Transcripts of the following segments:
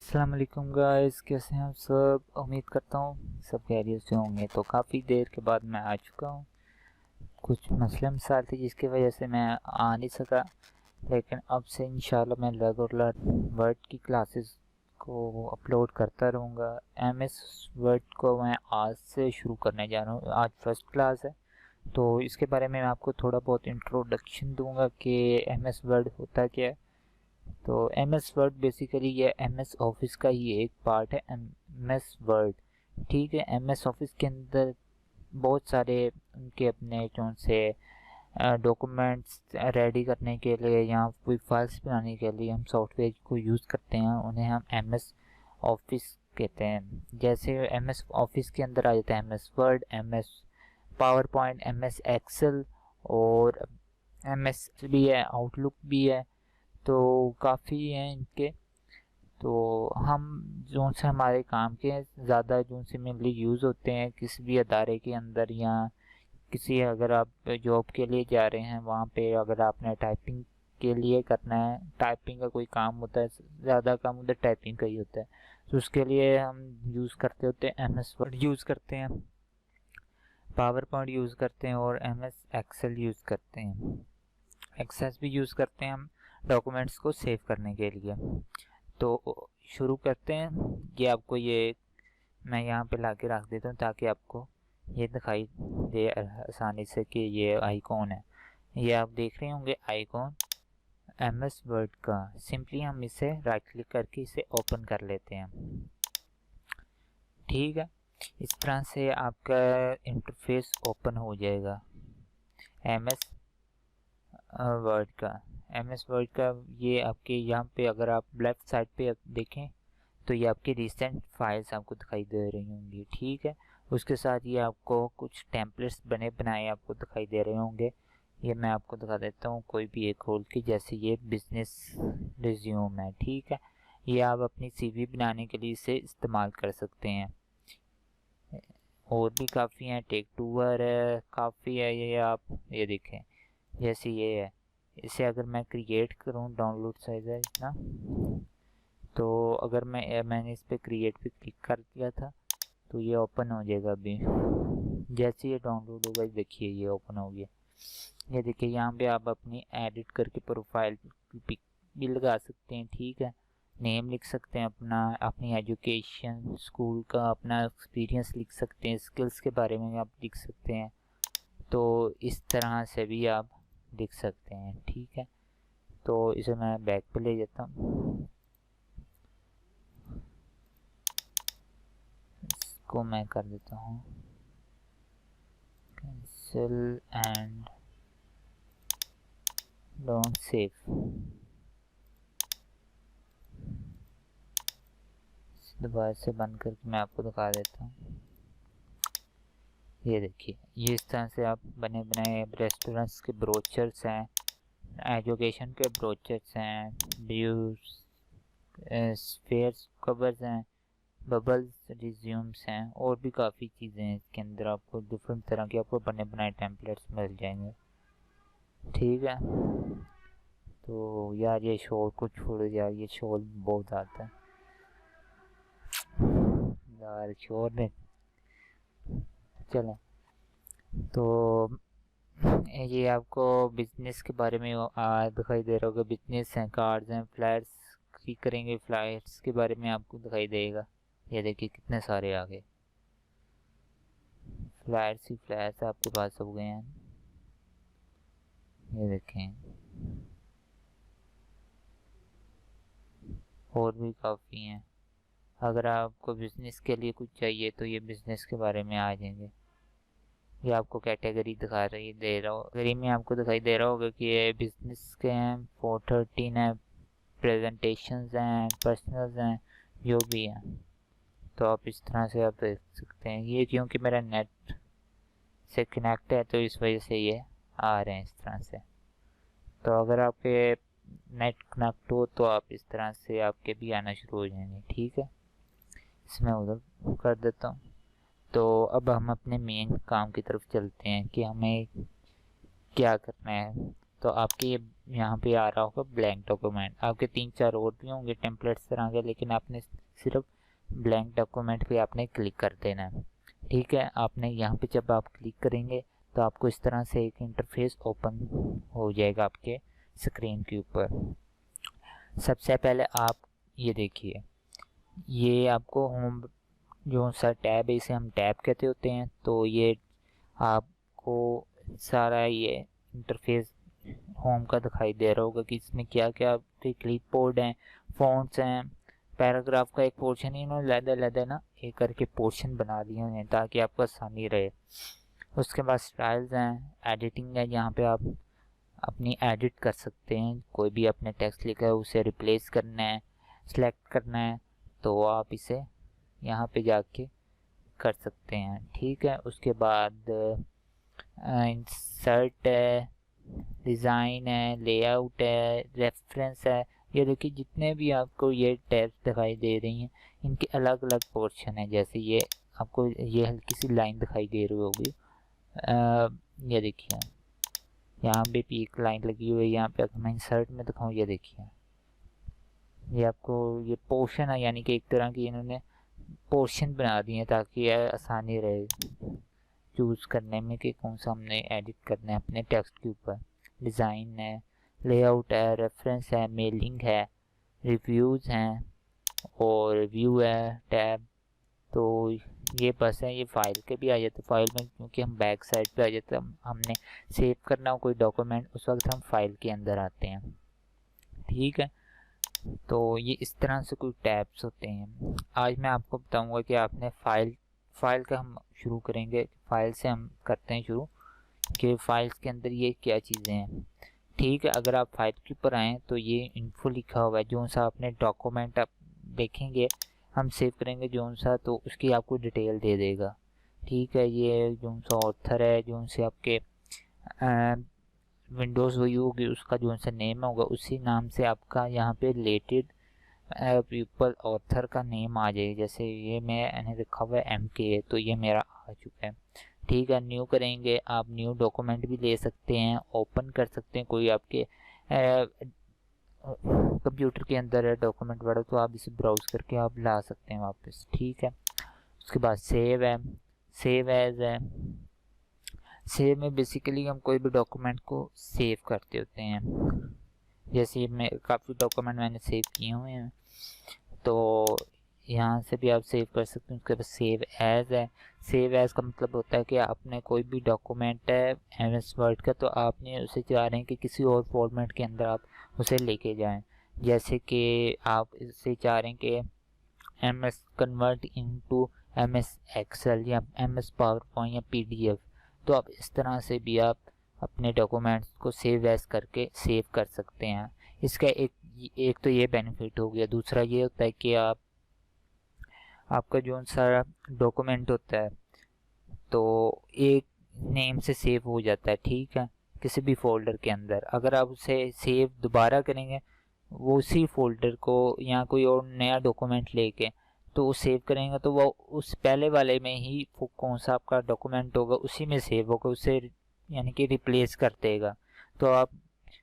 अस्सलाम वालेकुम गाइस, कैसे हैं आप सब। उम्मीद करता हूँ सब खैरियत से होंगे। तो काफ़ी देर के बाद मैं आ चुका हूँ। कुछ मसले मसाइल थे जिसकी वजह से मैं आ नहीं सका, लेकिन अब से इंशाल्लाह मैं रेगुलर वर्ड की क्लासेस को अपलोड करता रहूँगा। एमएस वर्ड को मैं आज से शुरू करने जा रहा हूँ। आज फर्स्ट क्लास है, तो इसके बारे में मैं आपको थोड़ा बहुत इंट्रोडक्शन दूंगा कि एमएस वर्ड होता क्या है। तो एम एस वर्ड बेसिकली ये एम एस ऑफिस का ही एक पार्ट है। एम एस वर्ड, ठीक है। एम एस ऑफिस के अंदर बहुत सारे उनके अपने जो से डॉक्यूमेंट्स रेडी करने के लिए या कोई फाइल्स बनाने के लिए हम सॉफ्टवेयर को यूज़ करते हैं, उन्हें हम एम एस ऑफिस कहते हैं। जैसे एम एस ऑफिस के अंदर आ जाता है M S Word, M S PowerPoint, M S Excel और एम एस भी है, आउटलुक भी है। तो काफ़ी हैं इनके। तो हम जो से हमारे काम के ज़्यादा जो से मेनली यूज़ होते हैं किसी भी अदारे के अंदर, या किसी अगर आप जॉब के लिए जा रहे हैं वहाँ पे अगर आपने टाइपिंग के लिए करना है, टाइपिंग का कोई काम होता है, ज़्यादा काम उधर टाइपिंग का ही होता है, तो उसके लिए हम यूज़ करते होते हैं एम एस वर्ड यूज़ करते हैं, पावर पॉइंट यूज़ करते हैं और एम एस एक्सेल यूज़ करते हैं। एक्सेस भी यूज़ करते हैं हम डॉक्यूमेंट्स को सेव करने के लिए। तो शुरू करते हैं। ये आपको ये मैं यहाँ पे ला के रख देता हूँ ताकि आपको ये दिखाई दे आसानी से कि ये आइकॉन है। ये आप देख रहे होंगे आइकॉन एम एस वर्ड का। सिंपली हम इसे राइट क्लिक करके इसे ओपन कर लेते हैं, ठीक है। इस तरह से आपका इंटरफेस ओपन हो जाएगा एम एस वर्ड का। एम एस वर्ड का ये आपके यहाँ पे अगर आप लेफ्ट साइड पे देखें तो ये आपकी रिसेंट फाइल्स आपको दिखाई दे रही होंगी, ठीक है। उसके साथ ये आपको कुछ टेम्पलेट्स बने बनाए आपको दिखाई दे रहे होंगे। ये मैं आपको दिखा देता हूँ कोई भी एक खोल के। जैसे ये बिजनेस रिज्यूम है, ठीक है। ये आप अपनी सीवी बनाने के लिए इसे इस्तेमाल कर सकते हैं। और भी काफ़ी हैं, टेक टूवर है, काफ़ी है। ये आप ये देखें, जैसे ये है, इसे अगर मैं क्रिएट करूँ, डाउनलोड साइज है इतना, तो अगर मैंने इस पर क्रिएट पे क्लिक कर दिया था तो ये ओपन हो जाएगा। अभी जैसे ये डाउनलोड होगा, देखिए ये ओपन हो गया। ये देखिए यहाँ पे आप अपनी एडिट करके प्रोफाइल पिक भी लगा सकते हैं, ठीक है। नेम लिख सकते हैं अपना, अपनी एजुकेशन स्कूल का अपना एक्सपीरियंस लिख सकते हैं, स्किल्स के बारे में आप लिख सकते हैं। तो इस तरह से भी आप लिख सकते हैं, ठीक है। तो इसे मैं बैक पे ले जाता हूँ, इसको मैं कर देता हूँ कैंसिल एंड डोंट सेव। दोबारा से बंद करके मैं आपको दिखा देता हूँ। ये देखिए, ये इस तरह से आप बने बनाए रेस्टोरेंट्स के ब्रोचर्स हैं, एजुकेशन के ब्रोचर्स हैं, व्यूज स्फेयर्स कवर्स हैं, बबल्स रिज्यूम्स हैं, और भी काफ़ी चीज़ें हैं। इसके अंदर आपको डिफरेंट तरह के आपको बने बनाए टेम्पलेट्स मिल जाएंगे, ठीक है। तो यार ये शोर को छोड़ो यार, ये शोर बहुत आता है यार, शोर में चलो। तो ये आपको बिजनेस के बारे में दिखाई दे रहा होगा। बिजनेस हैं, कार्ड्स हैं, फ्लायर्स क्लिक करेंगे, फ्लायर्स के बारे में आपको दिखाई देगा। ये देखिए कितने सारे आ गए, फ्लायर्स ही फ्लायर्स आपके पास हो गए हैं। ये देखें, और भी काफ़ी हैं। अगर आपको बिजनेस के लिए कुछ चाहिए तो ये बिजनेस के बारे में आ जाएंगे। ये आपको कैटेगरी दिखा रही दे रहा हो, कैटेगरी में आपको दिखाई दे रहा होगा कि ये बिजनेस के हैं, 413 है, प्रेजेंटेशंस हैं, पर्सनल्स हैं, जो भी हैं। तो आप इस तरह से आप देख सकते हैं। ये क्योंकि मेरा नेट से कनेक्ट है तो इस वजह से ये आ रहे हैं इस तरह से। तो अगर आपके नेट कनेक्ट हो तो आप इस तरह से आपके भी आना शुरू हो जाएंगे, ठीक है। इसमें उधर कर देता हूँ। तो अब हम अपने मेन काम की तरफ चलते हैं कि हमें क्या करना है। तो आपके ये यहाँ पे आ रहा होगा ब्लैंक डॉक्यूमेंट। आपके 3-4 और भी होंगे टेम्पलेट्स तरह के, लेकिन आपने सिर्फ ब्लैंक डॉक्यूमेंट पे आपने क्लिक कर देना है। ठीक है, आपने यहाँ पे जब आप क्लिक करेंगे तो आपको इस तरह से एक इंटरफेस ओपन हो जाएगा आपके स्क्रीन के ऊपर। सबसे पहले आप ये देखिए, ये आपको होम जो सा टैब है इसे हम टैब कहते होते हैं। तो ये आपको सारा ये इंटरफेस होम का दिखाई दे रहा होगा कि इसमें क्या क्या क्लिप बोर्ड हैं, फ़ॉन्ट्स हैं, पैराग्राफ का एक पोर्शन ही इन्होंने लहदा ना एक करके पोर्शन बना दिए हैं ताकि आपको आसानी रहे। उसके बाद स्टाइल्स हैं, एडिटिंग है, यहाँ पे आप अपनी एडिट कर सकते हैं। कोई भी अपने टेक्स्ट लिखा है उसे रिप्लेस करना है, सिलेक्ट करना है, तो आप इसे यहाँ पे जाके कर सकते हैं। ठीक है, उसके बाद इंसर्ट है, डिज़ाइन है, लेआउट है, रेफरेंस है। ये देखिए जितने भी आपको ये टैब्स दिखाई दे रही हैं इनके अलग अलग पोर्शन है। जैसे ये आपको ये हल्की सी लाइन दिखाई दे रही होगी, ये देखिए यहाँ पे भी एक लाइन लगी हुई है। यहाँ पे अगर मैं इंसर्ट में दिखाऊँ, ये देखिए ये आपको ये पोर्शन है, यानी कि एक तरह की इन्होंने पोर्शन बना दिए ताकि आसानी रहे चूज़ करने में कि कौन सा हमने एडिट करना है अपने टेक्स्ट के ऊपर। डिज़ाइन है, लेआउट है, रेफरेंस है, मेलिंग है, रिव्यूज़ हैं और रिव्यू है, टैब। तो ये बस है, ये फाइल के भी आ जाते फाइल में, क्योंकि हम बैक साइड पे आ जाते हैं। हमने सेव करना हो कोई डॉक्यूमेंट उस वक्त हम फाइल के अंदर आते हैं। ठीक है, तो ये इस तरह से कोई टैब्स होते हैं। आज मैं आपको बताऊंगा कि आपने फाइल का हम शुरू करेंगे, फाइल से हम करते हैं शुरू कि फाइल्स के अंदर ये क्या चीज़ें हैं। ठीक है, अगर आप फाइल के ऊपर आएँ तो ये इन्फो लिखा हुआ है, जो सा आपने डॉक्यूमेंट आप देखेंगे हम सेव करेंगे जो सा, तो उसकी आपको डिटेल दे देगा। ठीक है, ये जो सा ऑथर है, जो से आपके विंडोज़ वही होगी उसका जो सा नेम होगा उसी नाम से आपका यहाँ पे रिलेटेड पीपल ऑथर का नेम आ जाएगा। जैसे ये मैंने रखा हुआ है MK, तो ये मेरा आ चुका है। ठीक है, न्यू करेंगे, आप न्यू डॉक्यूमेंट भी ले सकते हैं, ओपन कर सकते हैं। कोई आपके कंप्यूटर के अंदर है डॉक्यूमेंट वाला, तो आप इसे ब्राउज करके आप ला सकते हैं वापस। ठीक है, उसके बाद सेव है, सेव एज है। सेव में बेसिकली हम कोई भी डॉक्यूमेंट को सेव करते होते हैं। जैसे मैं काफ़ी डॉक्यूमेंट मैंने सेव किए हुए हैं, तो यहाँ से भी आप सेव कर सकते हैं। उसके बाद सेव एज है। सेव एज का मतलब होता है कि आपने कोई भी डॉक्यूमेंट है MS वर्ड का, तो आपने उसे चाह रहे हैं कि किसी और फॉर्मेट के अंदर आप उसे लेके जाएं। जैसे कि आप इसे चाह रहे हैं कि MS convert into MS Excel या MS पावरपॉइंट या PDF, तो आप इस तरह से भी आप अपने डॉक्यूमेंट्स को सेव एज करके सेव कर सकते हैं। इसका एक तो ये बेनिफिट हो गया। दूसरा ये होता है कि आपका जो सारा डॉक्यूमेंट होता है तो एक नेम से सेव हो जाता है। ठीक है, किसी भी फोल्डर के अंदर अगर आप उसे सेव दोबारा करेंगे, वो उसी फोल्डर को या कोई और नया डॉक्यूमेंट लेके तो वो सेव करेंगे, तो वो उस पहले वाले में ही कौन सा आपका डॉक्यूमेंट होगा उसी में सेव होगा, उसे यानी कि रिप्लेस कर देगा। तो आप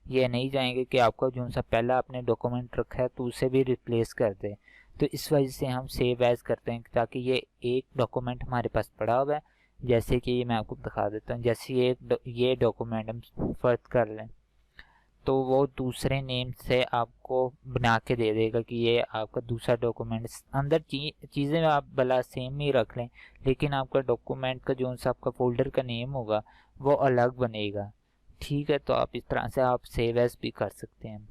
ये नहीं चाहेंगे कि आपका जो सा पहला आपने डॉक्यूमेंट रखा है तो उसे भी रिप्लेस कर दे। तो इस वजह से हम सेव एज करते हैं ताकि ये एक डॉक्यूमेंट हमारे पास पड़ा हुआ है। जैसे कि मैं आपको दिखा देता हूँ, जैसे ये डॉक्यूमेंट हम फर्ज कर लें, तो वो दूसरे नेम से आपको बना के दे देगा कि ये आपका दूसरा डॉक्यूमेंट। अंदर चीज़ें आप भला सेम ही रख लें, लेकिन आपका डॉक्यूमेंट का जो सा आपका फोल्डर का नेम होगा वो अलग बनेगा। ठीक है, तो आप इस तरह से आप सेव एज भी कर सकते हैं।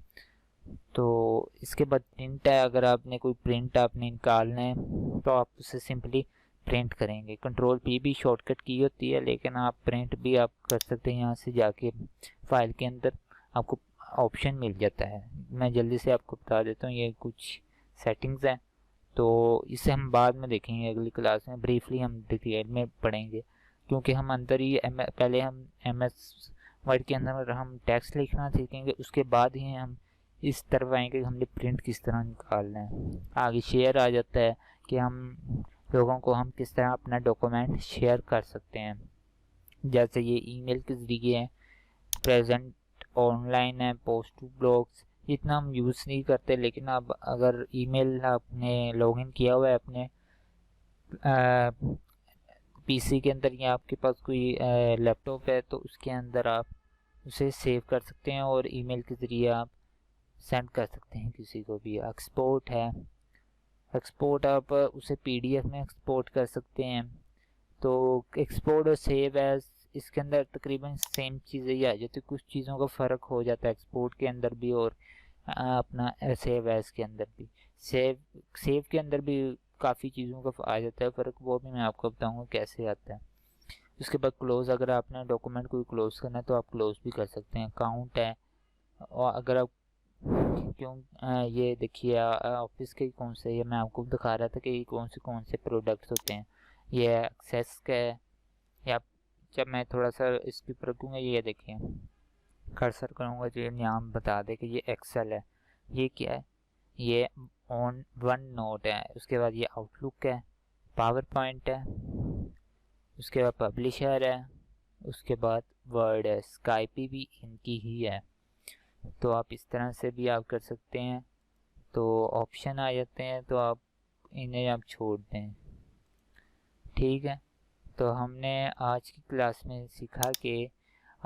तो इसके बाद प्रिंट है। अगर आपने कोई प्रिंट आपने निकालना है तो आप उसे सिंपली प्रिंट करेंगे। Ctrl+P भी शॉर्टकट की होती है, लेकिन आप प्रिंट भी आप कर सकते हैं। यहाँ से जाके फाइल के अंदर आपको ऑप्शन मिल जाता है। मैं जल्दी से आपको बता देता हूँ, ये कुछ सेटिंग्स हैं, तो इसे हम बाद में देखेंगे अगली क्लास में। ब्रीफली हम डिटेल में पढ़ेंगे, क्योंकि हम अंदर ही पहले हम MS वर्ड के अंदर हम टेक्स्ट लिखना सीखेंगे, उसके बाद ही हम इस तरफ आएंगे कि हमने प्रिंट किस तरह निकालना है। आगे शेयर आ जाता है कि हम लोगों को हम किस तरह अपना डॉक्यूमेंट शेयर कर सकते हैं। जैसे ये ईमेल के ज़रिए प्रेजेंट ऑनलाइन है, पोस्ट टू ब्लॉग्स इतना हम यूज़ नहीं करते, लेकिन अब अगर ईमेल आपने लॉगिन किया हुआ है अपने पीसी के अंदर या आपके पास कोई लैपटॉप है, तो उसके अंदर आप उसे सेव कर सकते हैं और ईमेल के ज़रिए आप सेंड कर सकते हैं किसी को भी। एक्सपोर्ट है, एक्सपोर्ट आप उसे पीडीएफ में एक्सपोर्ट कर सकते हैं। तो एक्सपोर्ट और सेव एज इसके अंदर तकरीबन सेम चीज़ें ही आ जाती है, कुछ चीज़ों का फ़र्क हो जाता है एक्सपोर्ट के अंदर भी और अपना सेव एज के अंदर भी। सेव के अंदर भी काफ़ी चीज़ों का आ जाता है फ़र्क, वो भी मैं आपको बताऊंगा कैसे आता है। उसके बाद क्लोज, अगर आपने डॉक्यूमेंट को क्लोज करना है तो आप क्लोज भी कर सकते हैं। काउंट है, और अगर आप ये देखिए ऑफिस के कौन से, ये मैं आपको दिखा रहा था कि कौन से प्रोडक्ट्स होते हैं। ये एक्सेस का है, या जब मैं थोड़ा सा इसके ऊपर रखूँगा, ये देखिए कर्सर करूँगा जो नाम बता दे कि ये एक्सेल है। ये क्या है, ये ऑन वन नोट है। उसके बाद ये आउटलुक है, पावर पॉइंट है, उसके बाद पब्लिशर है, उसके बाद वर्ड है, स्काइपी भी इनकी ही है। तो आप इस तरह से भी आप कर सकते हैं। तो ऑप्शन आ जाते हैं, तो आप इन्हें आप छोड़ दें। ठीक है, तो हमने आज की क्लास में सीखा कि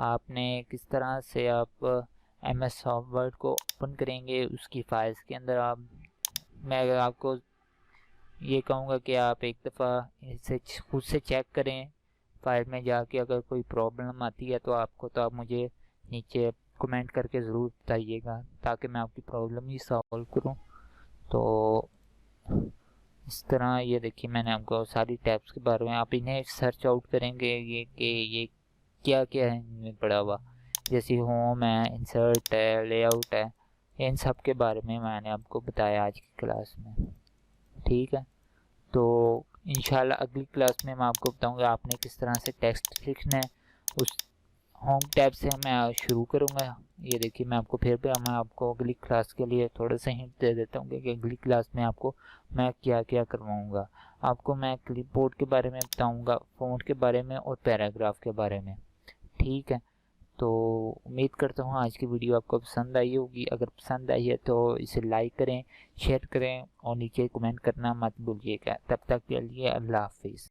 आपने किस तरह से आप MS वर्ड को ओपन करेंगे उसकी फाइल्स के अंदर। मैं अगर आपको ये कहूँगा कि आप एक दफ़ा इसे खुद से चेक करें फाइल में जाके, अगर कोई प्रॉब्लम आती है तो आप मुझे नीचे कमेंट करके ज़रूर बताइएगा, ताकि मैं आपकी प्रॉब्लम ही सॉल्व करूं। तो इस तरह ये देखिए मैंने आपको सारी टैब्स के बारे में, आप इन्हें सर्च आउट करेंगे ये क्या क्या है इनमें पड़ा हुआ, जैसे होम है, इंसर्ट है, लेआउट है, इन सब के बारे में मैंने आपको बताया आज की क्लास में। ठीक है, तो इंशाल्लाह अगली क्लास में मैं आपको बताऊंगा आपने किस तरह से टेक्स्ट लिखना है। उस होम टैब से मैं शुरू करूंगा। ये देखिए मैं आपको अगली क्लास के लिए थोड़ा सा हिंट दे देता हूँ कि अगली क्लास में आपको मैं क्या क्या करवाऊंगा। आपको मैं क्लिपबोर्ड के बारे में बताऊंगा, फ़ॉन्ट के बारे में और पैराग्राफ के बारे में। ठीक है, तो उम्मीद करता हूँ आज की वीडियो आपको पसंद आई होगी। अगर पसंद आई है तो इसे लाइक करें, शेयर करें और नीचे कमेंट करना मत भूलिएगा। तब तक के लिए अल्लाह हाफिज़।